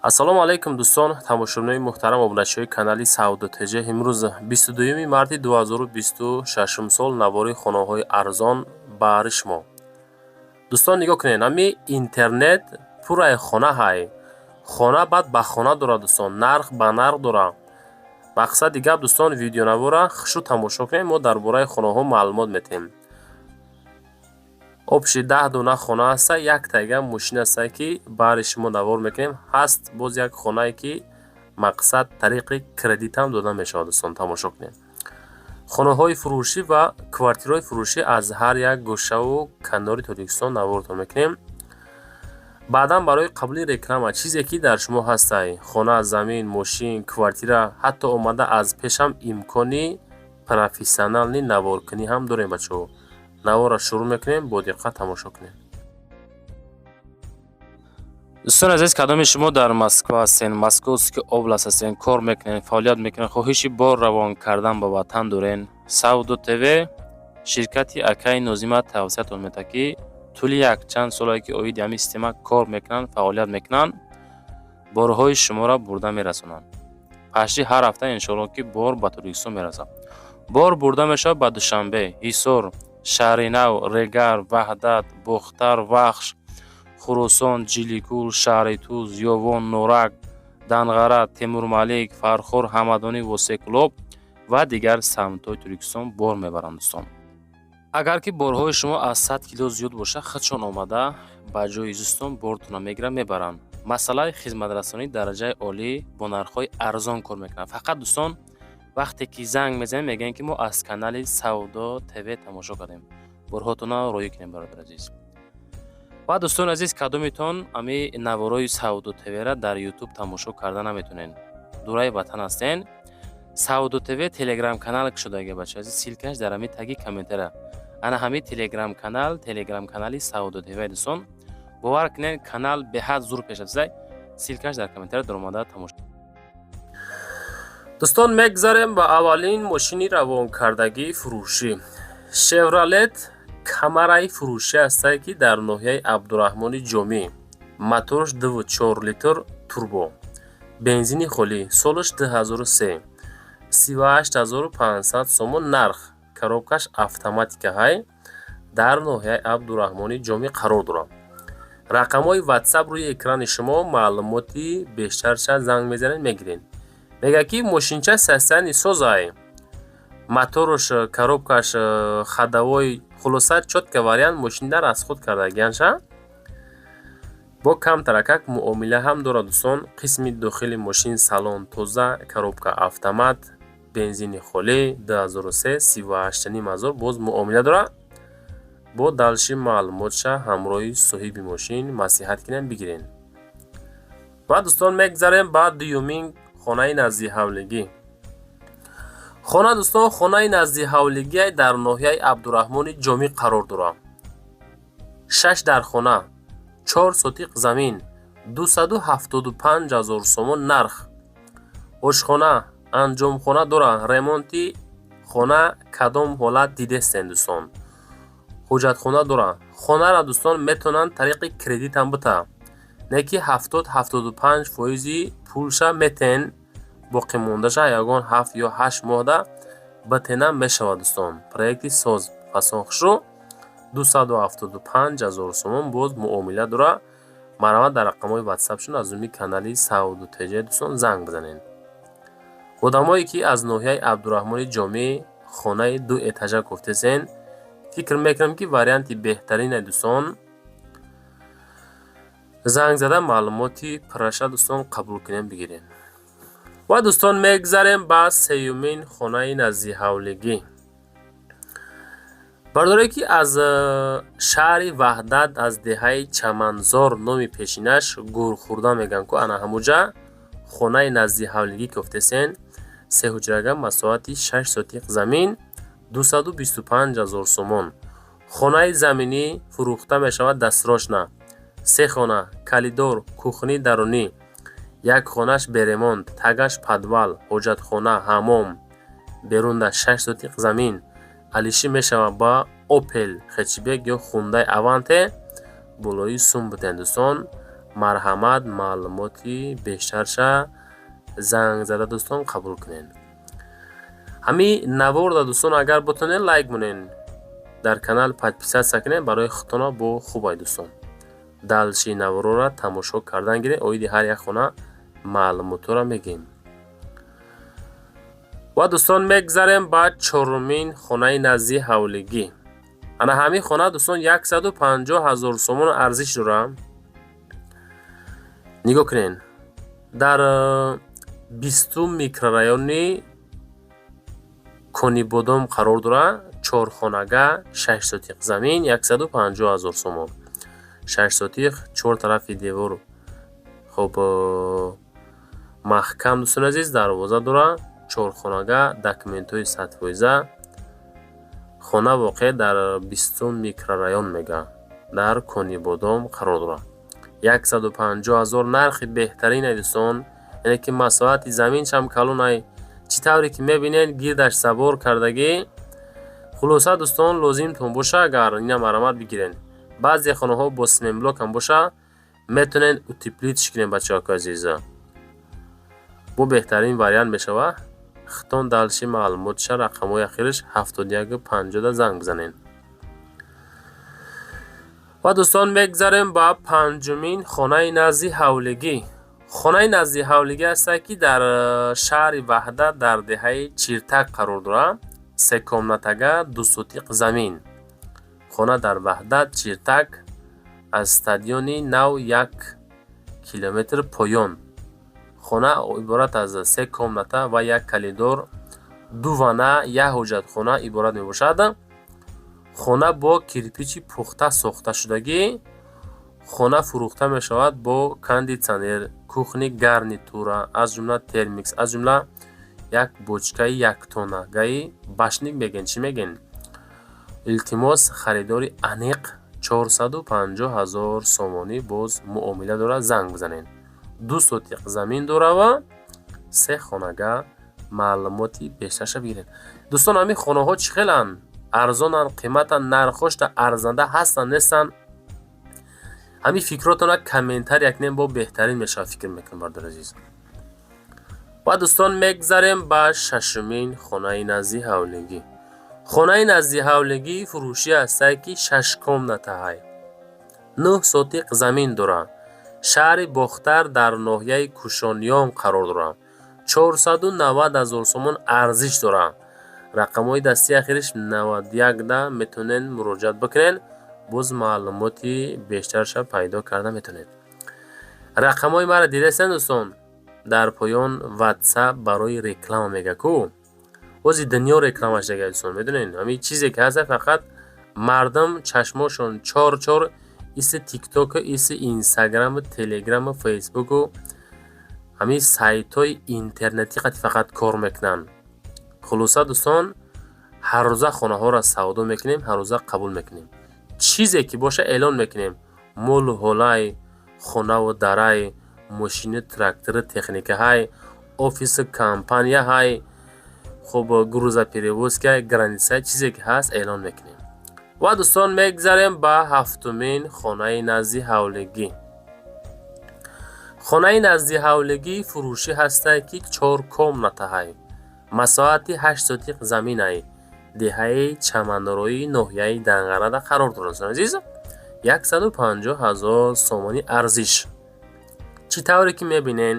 ассалому алайкум дӯстон, тамошобинони муҳтарам, обуначиҳои канали Саудо ТЖ. Имрӯз 22 марти 2026 сол навори хонаҳои арзон баҳри шумо. Дӯстон нигоҳ кунед, ами интернет пурраи хона ҳай. Хона баъд ба хона дора дӯстон, нарх ба нарх дора. Мақсади гап дӯстон, видеонавора хушу тамошо кунед, мо дар бораи хонаҳо маълумот метиҳем. Обши 10 дона хона аста, як тайга мошин аста ки баҳри шумо навор мекунем. Ҳаст боз як хонае ки мақсад тариқи кредит ҳам дода мешавад. Дӯстон тамошо кунем. хонаҳои фурӯшӣ ва квартираҳои фурӯшӣ аз ҳар як гӯшаву канори Тоҷикистон наворатон мекунем. баъдан барои қабули реклама чизе ки дар шумо ҳастай, хона, замин, мошин, квартира, ҳатто омада аз пешам имкони профессионални наворкунӣ ҳам дорем бачаҳо. навора шурӯъ мекунем, бо диққат тамошо кунем. дӯстон азиз, кадоми шумо дар Москва ҳастен, Московский област ҳастен, кор мекунен, фаъолият мекунен, хоҳиши бор равон кардан ба ватан дорен, Саудо ТВ ширкати Акаи Нозима тавсиятон метавад ки тӯли як чанд солае ки оиди ҳамин система кор мекунанд, фаъолият мекунанд, борҳои шуморо бурда мерасонанд. пашти ҳар ҳафта иншоалло ки бор ба Тоҷикистон мерасад. бор бурда мешавад ба Душанбе, Ҳисор, Шаҳринав, Регар, Ваҳдат, Бухтар, Вахш, Хурусон, Ҷиликул, Шаҳри Туз, Ёвон, Норак, Данғара, Темурмалик, Фархор, Ҳамадонӣ, Восекулоб ва дигар самтҳои Тоҷикистон бор мебаранд. Дӯстон, агар ки борҳои шумо аз 100 кило зиёд боша, худшон омада ба ҷои зистон бортона мегиранд, мебаранд. масъалаи хизматрасонӣ дараҷаи олӣ бо нархҳои арзон кор мекунанд. фақат дӯстон, вақте ки занг мезанем мегӯем ки мо аз канали Саудо ТВ тамошо кардем. борҳотона роӣ кунем бародар азиз. ва дӯстон азиз, кадомитон ами наворои Саудо ТВ-ра дар YouTube тамошо карда наметонен, дураи ватан ҳастен, Саудо ТВ телеграм канал кушодаги бача азиз, силкаш дар ами таги комментара. ана ҳами телеграм канали Саудо ТВ. дӯстон, бовар кунен, канал беҳад зур пеш аст. силкаш дар комментара дар омада тамошо. дӯстон, мегзарем ба аввалин мошини равонкардагии фурӯшӣ. Chevrolet камараи фурӯшӣ ҳастае ки дар ноҳияи Абдураҳмони Ҷомӣ. моторш 2.4 литр турбо, бензини холӣ, солаш 2003, 38500 сомон нарх. коробкаш автоматика ҳай, дар ноҳияи Абдураҳмони Ҷомӣ қарор дорад. рақамҳои WhatsApp рӯи экрани шумо, маълумоти бештарша занг мезанед, мегиред. мега ки мошинча састани созай, моторш, коробкаш, ходовой, хулоса чотка вариант мошинда расход кардагианша. бо камтаракак муомила ҳам дорад. дӯстон, қисми дохили мошин, салон тоза, коробка автомат, бензини холӣ, 2003, 38000 боз муомила дорад. бо далши маълумотша ҳамроҳи соҳиби мошин маслиҳат кунем бигирен. ва дӯстон, мегзарем ба дуюмин хонаи назди хона. дӯстон, хонаи назди ҳавлигӣ дар ноҳияи Абдураҳмони Ҷомӣ қарор дорад. 6 дар хона, 4 сотиқ замин, 275000 сомон нарх. ошхона, анҷомхона дорад. ремонти хона кадом ҳолат дидестен дӯстон. ҳоҷатхона дорад. хонара дӯстон метавонанд тариқи кредит ҳам бута, не ки 70-75% пулша метен, боқимондаша ягон 7 ё 8 моҳда батена мешавад. дӯстон, проекти соз фасонхушрӯ 275000 сомон боз муомила дора. марҳамат дар рақамҳои WhatsApp-шон аз уми канали Саудо ТЖ дӯстон занг бизанен. одамое ки аз ноҳияи Абдураҳмони Ҷомӣ хонаи 2 этажа гуфтесен, фикр мекунам ки варианти беҳтарине дӯстон. занг зада маълумоти пурраша дӯстон қабул кунем бигирем. ва дӯстон, мегзарем ба сеюмин хонаи назди ҳавлигӣ. бардоре ки аз шаҳри Ваҳдат, аз деҳаи Чаманзор, номи пешинаш Гурхурда мегӯянд ку ана ҳамуҷа хонаи назди ҳавлигӣ гуфтесен. 3 ҳуҷрага масоҳати 6 сотиқ замин, 225000 сомон. хонаи заминӣ фурӯхта мешавад дастрошна. 3 хона, калидор, кухни дарунӣ, як хонаш беремонт, тагаш падвал, ҳоҷатхона, ҳаммом, берунда 6 сотиқ замин. алиши мешавад ба Opel Hatchback ё Hyundai Avante. болои сум бутен дӯстон. марҳамат маълумоти бештарша занг зада дӯстон қабул кунед. ҳами наворда дӯстон агар бутонед лайк монед, дар канал подписатсия кунед барои хутона бо хубай дӯстон. далши наворора тамошо кардан гиред, оиди ҳар як хона маълумотора мегем. ва дӯстон мегзарем ба чорумин хонаи назди ҳавлигӣ. ана ҳамин хона дӯстон 150,000 сомон арзиш дорад. нигоҳ кунед, дар 20 микрорайони Конибодом қарор дорад. 4 хонага 6 сотиқ замин 150,000 сомон. 6 сотиқ 4 тарафи девор хоб маҳкам дӯстон азиз дарвоза дорад. 4 хонага документҳои 100%. хона воқеъ дар 20 микрорайон мега дар Конибодом қарор дорад. 150,000 нархи беҳтарин ай дӯстон. яъне ки масоҳати заминшам калон ай. чӣ тавре ки мебинед гирдаш забор кардагӣ. хулоса дӯстон лозимтон боша агар ина марамат бигирен. баъзе хонаҳо бо семенблок ҳам боша метонен утеплитш кунен бачаҳои азиза. бо беҳтарин вариант мешавад. хитон далши маълумотша рақамҳои ахираш 7150 занг бизанен. ва дӯстон мегзарем ба панҷумин хонаи назди ҳавлигӣ. хонаи назди ҳавлигӣ ҳастае ки дар шаҳри Ваҳдат дар деҳаи Чиртак қарор дорад. 3 комнатага 2 сотиқ замин. хона дар Ваҳдат Чиртак аз стадиони нав 1 километр поён. хона иборат аз 3 комната ва 1 калидор, 2 вана, 1 ҳоҷатхона иборат мебошад. хона бо кирпичи пухта сохта шудагӣ. хона фурӯхта мешавад бо кондитсионер, кухни гарнитура, аз ҷумла термикс, аз ҷумла як бочкаи 1 тоннагаи башник меген. чӣ меген? илтимос харидори аниқ 450,000 сомонӣ боз муомила дорад. занг бизанед. 2 сотиқ замин дора ва 3 хонага маълумоти бештарша бигиред. дӯстон ҳамин хонаҳо чӣ хеланд? арзонан, қиматан, нархошта арзанда ҳастан, нестан? ҳамин фикротона комментария кунед, бо беҳтарин мешавад фикр мекунем бардор азиз. ва дӯстон мегзарем ба шашумин хонаи назди ҳавлигӣ. хонаи назди ҳавлигӣ фурӯшӣ ҳастае ки 6 комнатаҳай 9 сотиқ замин дорад. шаҳри Бохтар дар ноҳияи Кушонён қарор дорад. 490,000 сомон арзиш дорад. рақамҳои дастии ахираш 91 да метонен муроҷиат бикунен. боз маълумоти бештарша пайдо карда метонед. рақамҳои мара дидастен дӯстон. дар поён WhatsApp барои реклама мега ку. ози дунё рекламаш дега дӯстон медонен. ҳамин чизе ки ҳаст фақат мардум чашмошон чор иси TikTok, иси Instagram, Telegram, Facebook ҳамин сайтҳои интернетӣ фақат кор мекунанд. хулоса дӯстон ҳар рӯза хонаҳоро савдо мекунем, ҳар рӯза қабул мекунем. чизе ки боша эълон мекунем. молу ҳолай, хонаву дарай, мошини трактори техникаҳай, офиси компанияҳай, хуб грузоперевозка, границаи чизе ки ҳаст эълон мекунем. ва дӯстон мегзарем ба ҳафтумин хонаи назди ҳавлигӣ. хонаи назди ҳавлигӣ фурӯшӣ ҳастае ки 4 комнатаҳай. масоҳати 8 сотиқ заминай. деҳаи Чаманрои ноҳияи Данғарада қарор дорад. азиз 150,000 сомонӣ арзиш. чӣ тавре ки мебинен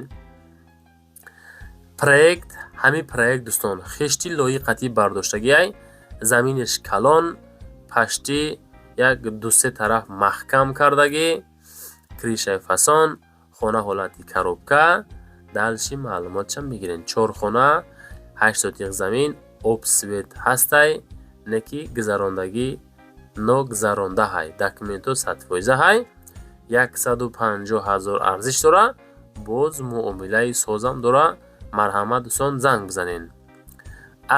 проект, ҳамин проект дӯстон хишти лоиқати бардоштагиай. заминиш калон, пашти як 2-3 тараф маҳкам кардагӣ, кришаи фасон, хона ҳолати коробка. далши маълумотшам мегирен. 4 хона 8 сотиқ замин, обсвет ҳастай, неки гузарондагӣ ногузарондаҳай. документҳо 100%ҳай. 150,000 арзиш дора. боз муомилаи созам дора. марҳамат дӯстон занг бизанен.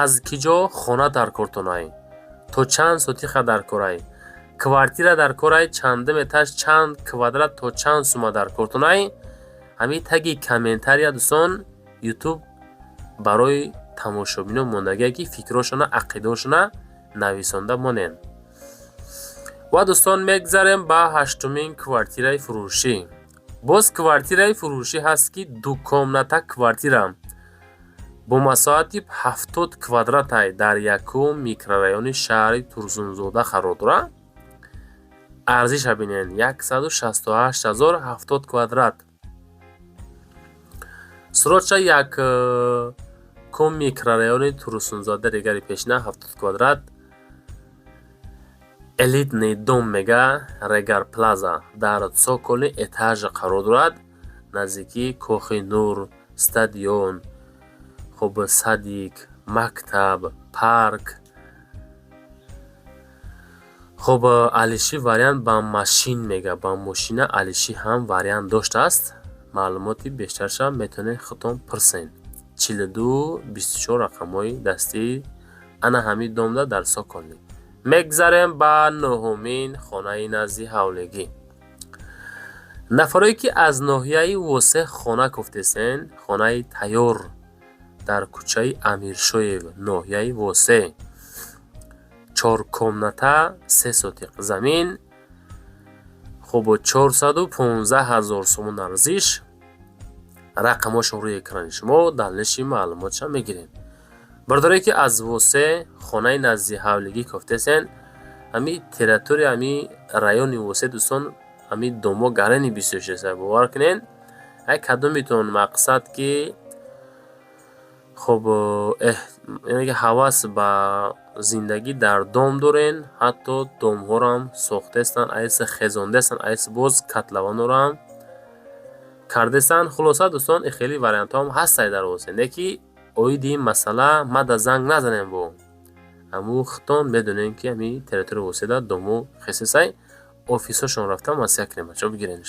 аз киҷо хона дар кортонай? то чанд сотиқа дар корай? квартира дар корай? чандум этаж, чанд квадрат, то чанд сума дар кортонай? ҳамин таги комментария дӯстон YouTube барои тамошобинон мондагие ки фикрошона, ақидаошона нависонда монен. ва дӯстон мегзарем ба 8-мин квартираи фурӯшӣ. боз квартираи фурӯшӣ ҳаст ки дукомната квартира бо масоҳати 70 квадратай дар якум микрорайони шаҳри Турсунзода қарор дорад. арзиша бинен 168770 квадрат. суроча якум микрорайони Турсунзода дигари пешна 70 квадрат. элитный дом мега Регар Плаза дар цоколи этаж қарор дорад. наздики кохи нур, стадион, хуб садик, мактаб, парк. хуб алиши вариант ба машин мега, ба мошина алиши ҳам вариант доштааст. маълумоти бештарша метавонед худтон пурсен. 4224 рақамҳои дастӣ ана ҳамин домда дар соколи. мегзарем ба нӯҳумин хонаи назди ҳавлигӣ. нафарое ки аз ноҳияи восе хона гуфтесен, хонаи тайёр дар кӯчаи Амиршоев, ноҳияи восе, 4 комната, 3 сотиқ замин, хуб 415,000 сомон арзиш. рақамошон рӯи экрани шумо дар ниши маълумотша мегирем. бардоре ки аз восе хонаи назди ҳавлигӣ гуфтесен, ҳами территория ҳами райони восе дӯстон ҳами домо гарани бисёршеса бовар кунен. ай кадометон мақсад ки хуб ҳавас ба зиндагӣ дар дом дорен, ҳатто домҳорам сохтестан, айса хезондестан, айса боз котлаванорам кардестан. хулоса дӯстон хеле вариантҳоам ҳастай дар восе. не ки оиди ин масъала мада занг назанем бо аму худтон медонем ки ҳами территорияи воседа домо хесесай офисошон рафта масъя кунем бачаҳо бигиренш.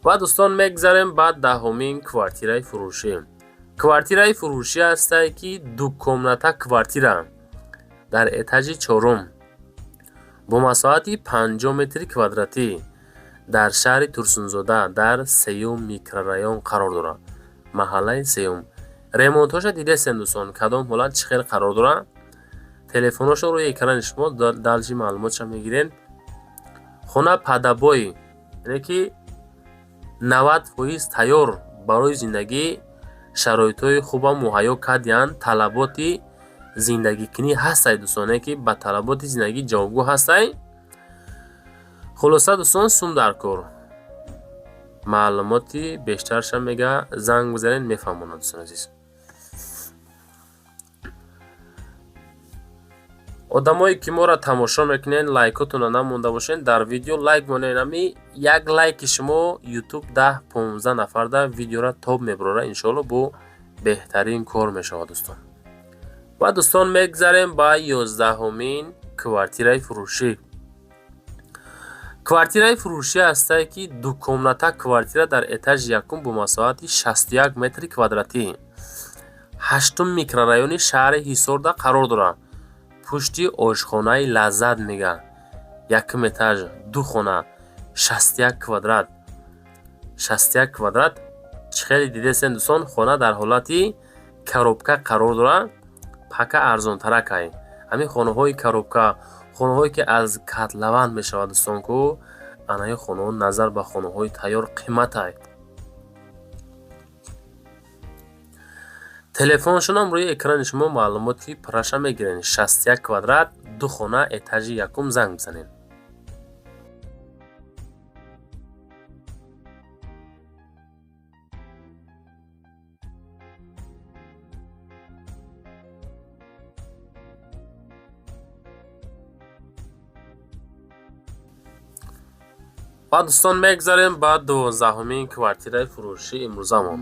ва дӯстон мегзарем ба даҳумин квартираи фурӯшӣ. квартираи фурӯшӣ ҳастае ки дукомната квартира дар этажи 4 бо масоҳати 50 метри квадратӣ дар шаҳри Турсунзода дар 3 микрорайон қарор дорад. маҳаллаи 3. ремонтҳоша дидестен дӯстон кадом ҳолат чӣ хел қарор дорад. телефоношо рӯи экрани шумо далжи маълумотша мегирен. хона падабой, яъне ки 90% тайёр барои зиндагӣ, шароитҳои хуба муҳайё кардиянд. талаботи зиндагикунӣ ҳастай дӯстон, яъне ки ба талаботи зиндагӣ ҷавобгӯ ҳастай. хулоса дӯстон сум дар кор. маълумоти бештарша мега занг бизанед мефаҳмонад дӯстон азиз. одамое ки моро тамошо мекунед, лайкотонро намонда бошед, дар видео лайк монед. ами як лайки шумо ютуб 10-15 нафарда видеора тоб мебарора. иншоалло бо беҳтарин кор мешавад дӯстон. ва дӯстон мегзарем ба 11-умин квартираи фурӯшӣ. квартираи фурӯшӣ ҳастае ки дукомната квартира дар этажи якум бо масоҳати 61 метри квадратӣ 8 микрорайони шаҳри Ҳисорда қарор дорад. пушти ошхонаи лаззат мега якум этаж, 2 хона, 61 квадрат. 61 квадрат чӣ хеле дидестен дӯстон. хона дар ҳолати коробка қарор дорад. пака арзонтаракай. ҳамин хонаҳои коробка, хонаҳое ки аз котлаван мешавад дӯстон ку анаи хонаҳо назар ба хонаҳои тайёр қиматай. телефоншонам рӯи экрани шумо маълумоти пурраша мегирен. 61 квадрат, 2 хона, этажи якум занг бизанед. ва дӯстон мегзарем ба 12-умин квартираи фурӯшӣ имрӯзамон.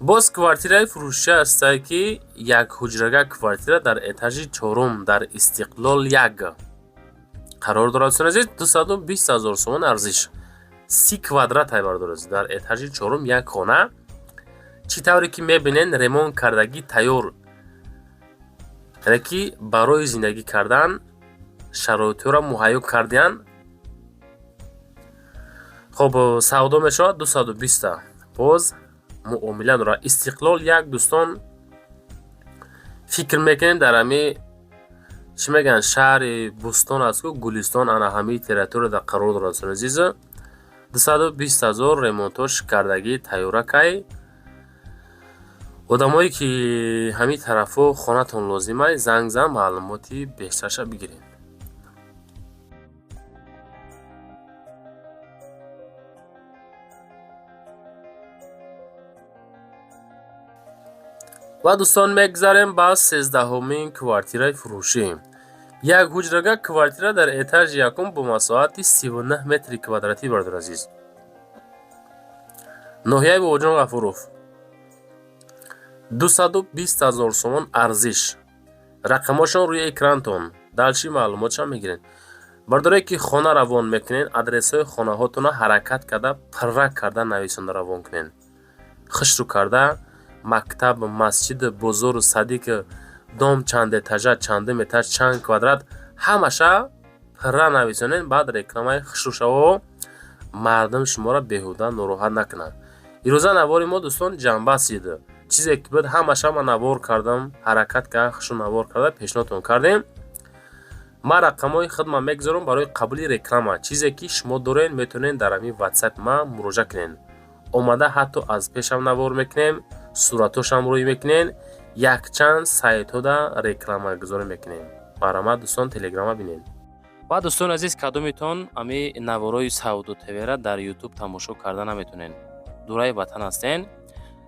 боз квартираи фурӯшӣ ҳастае ки як ҳуҷрага квартира дар этажи 4 дар Истиқлол 1 қарор дорад. 220,000 сомон арзиш. 30 квадрат бардорад дар этажи 4 як хона. чӣ тавре ки мебинен ремонт кардагӣ тайёр, яъне ки барои зиндагӣ кардан шароитҳоро муҳайё кардиянд. хуб савдо мешавад 220. боз муомила дорад. Истиқлол 1 дӯстон фикр мекунем дар ҳами чӣ мегӯянд шаҳри Бӯстон аст ку Гулистон ана ҳами территорияда қарор дорад. азиз 220,000 ремонтош кардагии тайёракай. одамое ки ҳамин тарафо хонатон лозимай занг зан маълумоти бештарша бигиред. ва дӯстон мегзарем ба 13-умин квартираи фурӯшӣ. Як ҳуҷрага квартира дар этажи якум бо масоҳати 39 метри квадратӣ бардор азиз. ноҳияи Бобоҷон Ғафуров. 220,000 сомон арзиш. рақамошон рӯи экрантон далши маълумотшон мегиред. бардоре ки хона равон мекунед, адресҳои хонаҳотонро ҳаракат карда пирра карда нависонда равон кунед. хишру карда мактаб, масҷид, бозору садик, дом чанд этажа, чанд метаж, чанд квадрат ҳамаша пирра нависонед. баъд рекламаи хишрушаво мардум шуморо беҳуда нороҳат накунад. ирӯза навори мо дӯстон ҷанба аст. чизе ки буд ҳамаша ман навор кардам, ҳаракат карда хишру навор карда пешниҳодтон кардем. ман рақамҳои худам мегзорам барои қабули реклама. чизе ки шумо доред метавонед дар ҳамин ватсап ман муроҷиат кунед. омада ҳатто аз пешам навор мекунем, суратошам рӯй мекунем, якчанд сайтҳода рекламагузорӣ мекунем. барои ман дӯстон телеграма бинед. ва дӯстон азиз, кадомитон ами наворои Сауду ТВ-ра дар YouTube тамошо карда наметонен. дураи ватан ҳастен.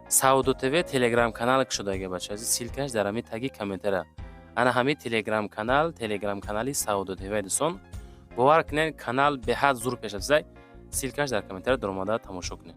Сауду ТВ телеграм канал шудаги бача азиз, силкаш дар ами таги комментара. ана ҳами телеграм канали Сауду ТВ дӯстон. бовар кунед, канал беҳад зур пеш азизай. силкаш дар комментара дар омада тамошо кунед.